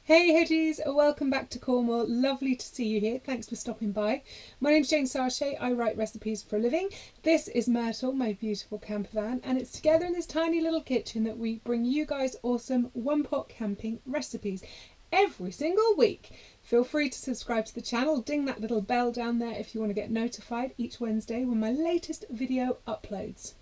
Hey Hedgies, welcome back to Cornwall. Lovely to see you here. Thanks for stopping by. My name's Jane Sarche. I write recipes for a living. This is Myrtle, my beautiful campervan, and it's together in this tiny little kitchen that we bring you guys awesome one-pot camping recipes every single week. Feel free to subscribe to the channel, ding that little bell down there if you want to get notified each Wednesday when my latest video uploads.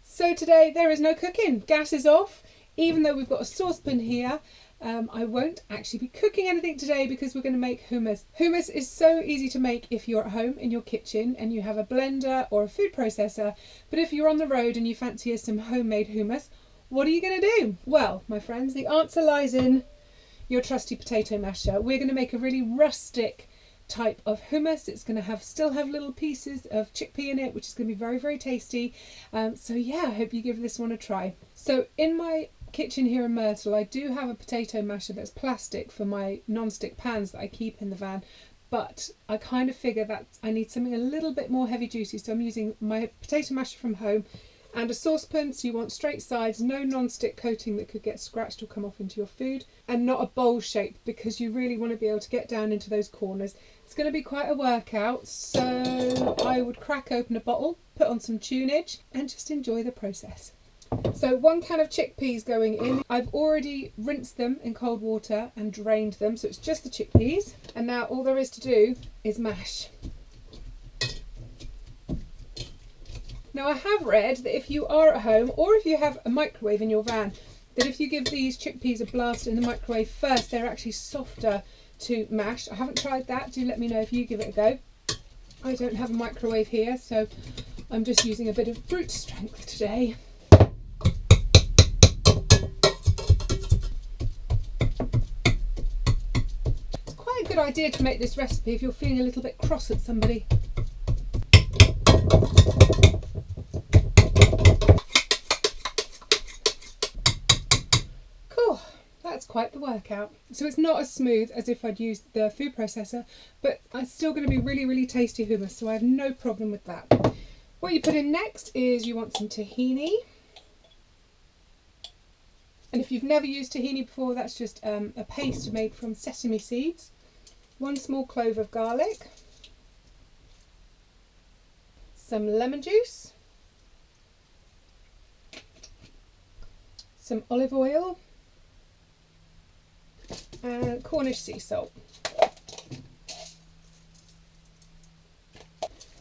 So today there is no cooking. Gas is off, even though we've got a saucepan here. I won't actually be cooking anything today because we're going to make hummus. Hummus is so easy to make if you're at home in your kitchen and you have a blender or a food processor, but if you're on the road and you fancy some homemade hummus, what are you going to do? Well, my friends, the answer lies in your trusty potato masher. We're going to make a really rustic type of hummus. It's going to still have little pieces of chickpea in it, which is going to be very, very tasty. So yeah, I hope you give this one a try. So in my kitchen here in Myrtle, I do have a potato masher that's plastic for my non-stick pans that I keep in the van, but I kind of figure that I need something a little bit more heavy duty, so I'm using my potato masher from home and a saucepan, so you want straight sides, no non-stick coating that could get scratched or come off into your food, and not a bowl shape because you really want to be able to get down into those corners. It's going to be quite a workout, so I would crack open a bottle, put on some tunage and just enjoy the process. So 1 can of chickpeas going in. I've already rinsed them in cold water and drained them, so it's just the chickpeas. And now all there is to do is mash. Now I have read that if you are at home or if you have a microwave in your van, that if you give these chickpeas a blast in the microwave first, they're actually softer to mash. I haven't tried that. Do let me know if you give it a go. I don't have a microwave here, so I'm just using a bit of brute strength today. Good idea to make this recipe if you're feeling a little bit cross at somebody. Cool, that's quite the workout. So it's not as smooth as if I'd used the food processor, but it's still going to be really, really tasty hummus, so I have no problem with that. What you put in next is you want some tahini. And if you've never used tahini before, that's just a paste made from sesame seeds. 1 small clove of garlic, some lemon juice, some olive oil and Cornish sea salt.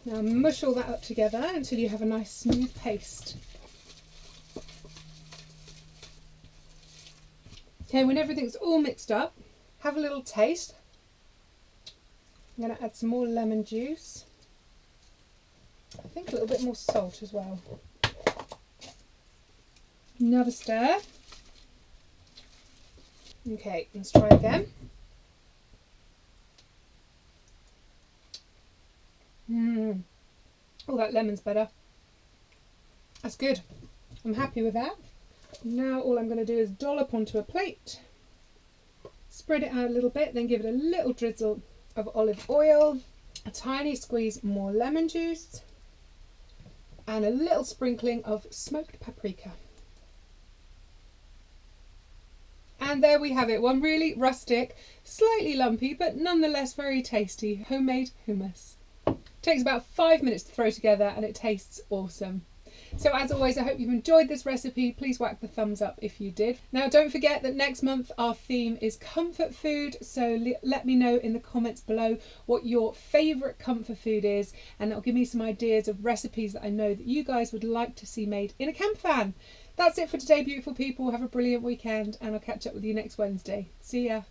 Now mush all that up together until you have a nice smooth paste. Okay, when everything's all mixed up, have a little taste. I'm going to add some more lemon juice. I think a little bit more salt as well. Another stir. Okay, let's try again. Oh, that lemon's better. That's good. I'm happy with that. Now all I'm going to do is dollop onto a plate. Spread it out a little bit, then give it a little drizzle of olive oil, a tiny squeeze more lemon juice, and a little sprinkling of smoked paprika. And there we have it, one really rustic, slightly lumpy, but nonetheless very tasty homemade hummus. Takes about 5 minutes to throw together and it tastes awesome. So as always, I hope you've enjoyed this recipe. Please whack the thumbs up if you did. Now don't forget that next month our theme is comfort food, so let me know in the comments below what your favourite comfort food is, and that'll give me some ideas of recipes that I know that you guys would like to see made in a campervan. That's it for today, beautiful people. Have a brilliant weekend and I'll catch up with you next Wednesday. See ya.